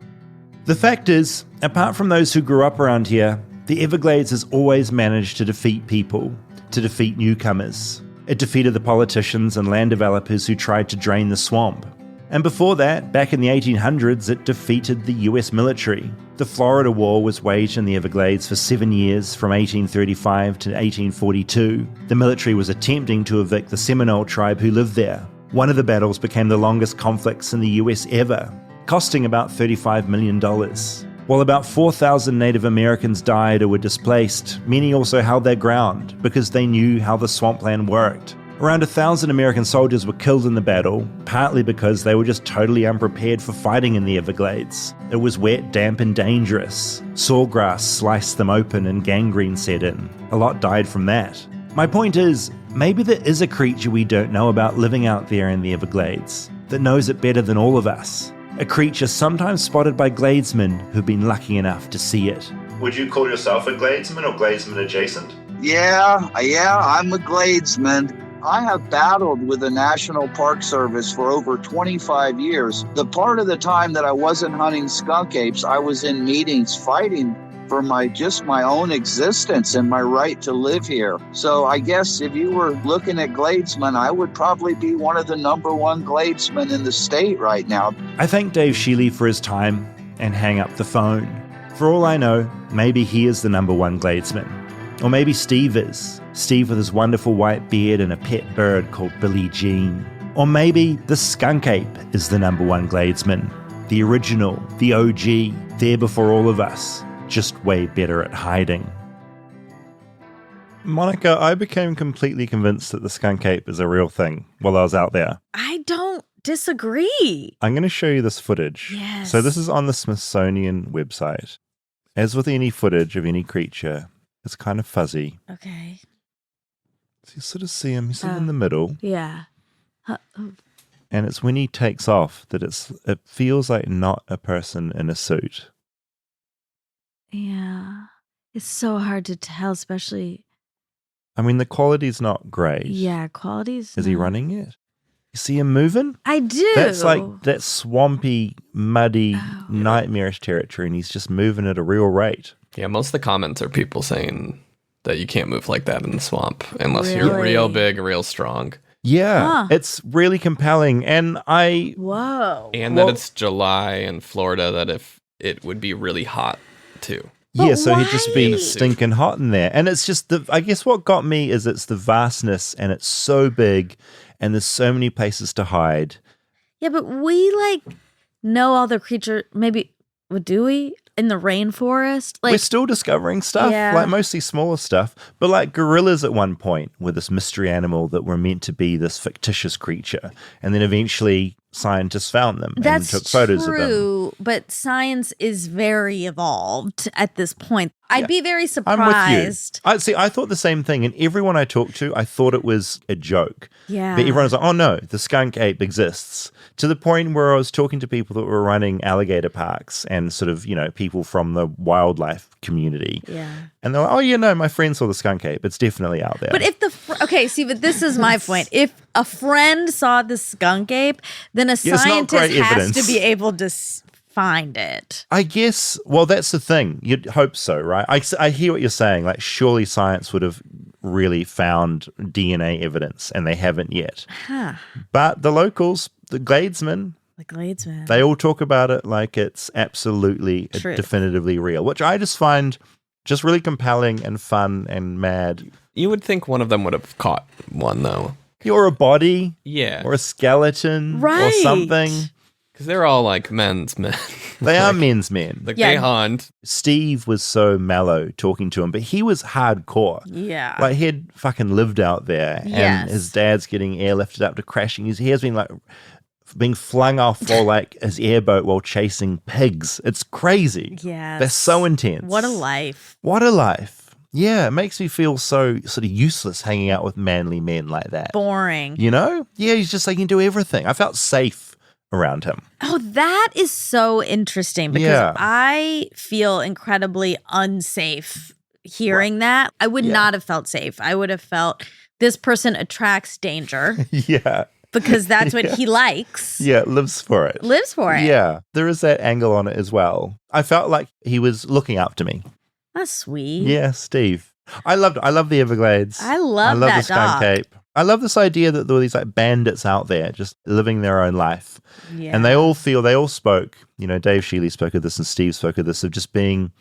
The fact is, apart from those who grew up around here, the Everglades has always managed to defeat people, to defeat newcomers. It defeated the politicians and land developers who tried to drain the swamp. And before that, back in the 1800s, it defeated the US military. The Florida War was waged in the Everglades for 7 years, from 1835 to 1842. The military was attempting to evict the Seminole tribe who lived there. One of the battles became the longest conflicts in the US ever, costing about $35 million. While about 4,000 Native Americans died or were displaced, many also held their ground because they knew how the swampland worked. Around 1,000 American soldiers were killed in the battle, partly because they were just totally unprepared for fighting in the Everglades. It was wet, damp, and dangerous. Sawgrass sliced them open and gangrene set in. A lot died from that. My point is, maybe there is a creature we don't know about living out there in the Everglades, that knows it better than all of us. A creature sometimes spotted by Gladesmen who've been lucky enough to see it. Would you call yourself a Gladesman or Gladesman adjacent? Yeah, I'm a Gladesman. I have battled with the National Park Service for over 25 years. The part of the time that I wasn't hunting skunk apes, I was in meetings fighting for my own existence and my right to live here. So I guess if you were looking at Gladesmen, I would probably be one of the number one Gladesmen in the state right now. I thank Dave Shealy for his time and hang up the phone. For all I know, maybe he is the number one Gladesman. Or maybe Steve is. Steve with his wonderful white beard and a pet bird called Billie Jean. Or maybe the skunk ape is the number one Gladesman. The original, the OG, there before all of us, just way better at hiding. Monica, I became completely convinced that the skunk ape is a real thing while I was out there. I don't disagree. I'm going to show you this footage. Yes. So this is on the Smithsonian website. As with any footage of any creature, it's kind of fuzzy. Okay. So you sort of see him, you see him in the middle. Yeah. And it's when he takes off that it feels like not a person in a suit. Yeah. It's so hard to tell, especially. I mean, the quality's not great. Yeah, quality's. Is he running yet? You see him moving? I do. That's like that swampy, muddy, nightmarish territory, and he's just moving at a real rate. Yeah, most of the comments are people saying that you can't move like that in the swamp unless you're real big, real strong. Yeah, it's really compelling. And Whoa. And that it's July in Florida, that if it would be really hot too. Yeah, so he'd just be stinking hot in there. And it's just, I guess what got me is it's the vastness, and it's so big, and there's so many places to hide. Yeah, but we know all the creature. Maybe, do we? In the rainforest? We're still discovering stuff, mostly smaller stuff. But gorillas at one point were this mystery animal that were meant to be this fictitious creature. And then eventually scientists found them and took photos of them. But science is very evolved at this point. I'd be very surprised. I'm with you. I thought the same thing. And everyone I talked to, I thought it was a joke. Yeah. But everyone was like, oh no, the skunk ape exists. To the point where I was talking to people that were running alligator parks and sort of, people from the wildlife community. Yeah. And they're like, oh, no, my friend saw the skunk ape. It's definitely out there. But if but this is my point. If a friend saw the skunk ape, then a scientist has to be able to find it. I guess, well, that's the thing. You'd hope so, right? I hear what you're saying. Surely science would have really found DNA evidence, and they haven't yet. Huh. But the locals, the Gladesmen, they all talk about it like it's absolutely, definitively real, which I just find just really compelling and fun and mad. You would think one of them would have caught one, though. You're a body. Yeah. Or a skeleton. Right. Or something. Because they're all men's men. They are men's men. They hunt. Steve was so mellow talking to him, but he was hardcore. Yeah. He had fucking lived out there. Yes. And his dad's getting airlifted up to crashing. He has been being flung off for his airboat while chasing pigs. It's crazy. Yeah. They're so intense. What a life. What a life. Yeah, it makes me feel so sort of useless hanging out with manly men like that. Boring. Yeah, he's just he can do everything. I felt safe around him. Oh, that is so interesting because I feel incredibly unsafe hearing that. I would not have felt safe. I would have felt this person attracts danger. Yeah. Because that's what he likes. Yeah, lives for it. Yeah, there is that angle on it as well. I felt like he was looking up to me. That's sweet. Yeah, Steve. I love the Everglades. I love the that skunk ape. I love this idea that there were these bandits out there just living their own life. Yeah. And they all spoke, Dave Shealy spoke of this and Steve spoke of this, of just being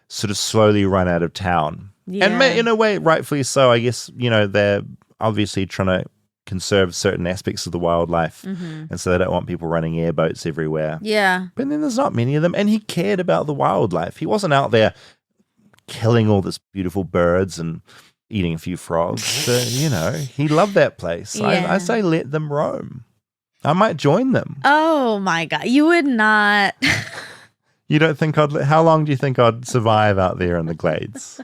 sort of slowly run out of town. Yeah. And in a way, rightfully so, I guess, they're obviously trying to conserve certain aspects of the wildlife. Mm-hmm. And so they don't want people running airboats everywhere. Yeah. But then there's not many of them. And he cared about the wildlife. He wasn't out there killing all this beautiful birds and eating a few frogs. So, he loved that place. Yeah. I say let them roam. I might join them. Oh my God. You would not. You don't think how long do you think I'd survive out there in the Glades?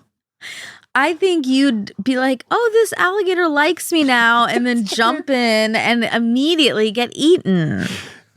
I think you'd be like, oh, this alligator likes me now, and then jump in and immediately get eaten.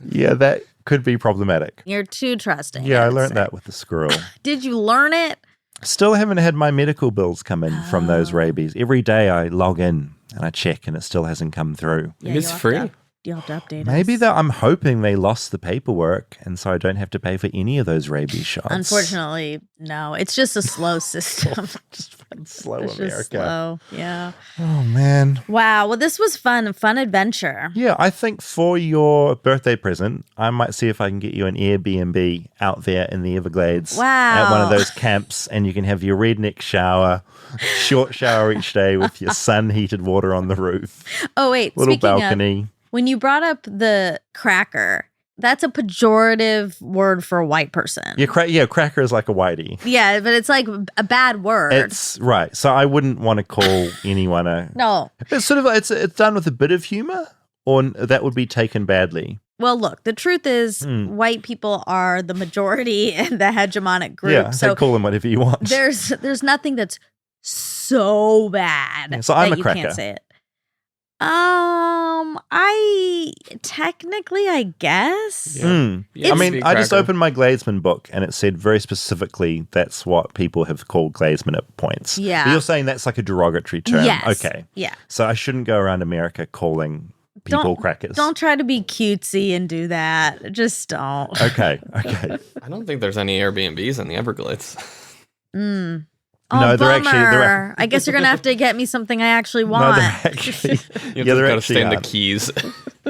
Yeah, that could be problematic. You're too trusting. Yeah, I learned that with the squirrel. Did you learn it? Still haven't had my medical bills come in from those rabies. Every day I log in and I check and it still hasn't come through. Maybe it's free. You'll have to update Maybe us. I'm hoping they lost the paperwork, and so I don't have to pay for any of those rabies shots. Unfortunately, no. It's just a slow system. Just fucking slow It's America. just slow. Yeah. Oh, man. Wow. Well, this was fun. A fun adventure. Yeah, I think for your birthday present, I might see if I can get you an Airbnb out there in the Everglades. Wow. At one of those camps, and you can have your redneck shower, short shower each day with your sun-heated water on the roof. Oh, wait. Little Speaking balcony. of, when you brought up the cracker, that's a pejorative word for a white person. Yeah, cracker is like a whitey. Yeah, but it's like a bad word. It's right. So I wouldn't want to call anyone a. No. It's sort of it's done with a bit of humor, or that would be taken badly. Well, look, the truth is white people are the majority in the hegemonic group. Yeah, so so call them whatever you want. there's nothing that's so bad Yeah, so I'm that a you cracker. can't say it. I technically, I guess. Yeah. I mean, I just Cracker. opened my Gladesman book, and it said very specifically that's what people have called Gladesmen at points. Yeah. But you're saying that's like a derogatory term. Yes. Okay. Yeah. So I shouldn't go around America calling people crackers. Don't try to be cutesy and do that. Just don't. Okay. I don't think there's any Airbnbs in the Everglades. Oh, No, they're bummer. actually- I guess you're gonna have to get me something I actually No, want. they're actually. You Yeah, they're got to actually stay in the aren't. Keys.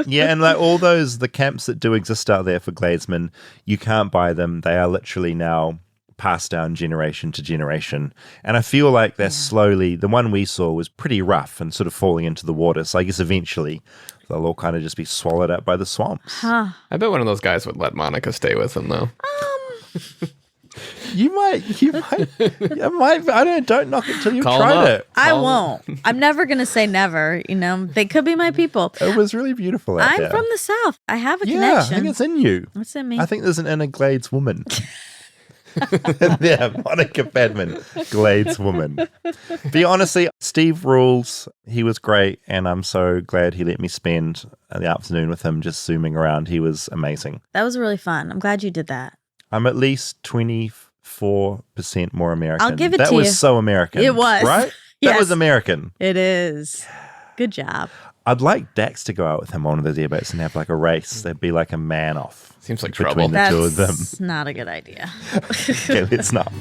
Yeah, and like all the camps that do exist out there for Gladesmen, you can't buy them. They are literally now passed down generation to generation. And I feel like they're slowly, the one we saw was pretty rough and sort of falling into the water. So I guess eventually they'll all kind of just be swallowed up by the swamps. I bet one of those guys would let Monica stay with him, though. You might, don't knock it till you've Call 'em tried up. it. I won't. I'm never gonna say never. You know, they could be my people. It was really beautiful out I'm there. from the South. I have a Yeah, connection. I think it's in you. What's in me? I think there's an inner Glades woman. Yeah, Monica Badman, Glades woman. But honestly, Steve rules. He was great, and I'm so glad he let me spend the afternoon with him just zooming around. He was amazing. That was really fun. I'm glad you did that. I'm at least 24% more American. I'll give it that to was you. so American. It was. Right? Yes. That was American. It is. Good job. I'd like Dax to go out with him on one of those airboats and have like a race. There'd be like a man off. Seems like between trouble. the two of them. That's not a good idea. Okay, let's not.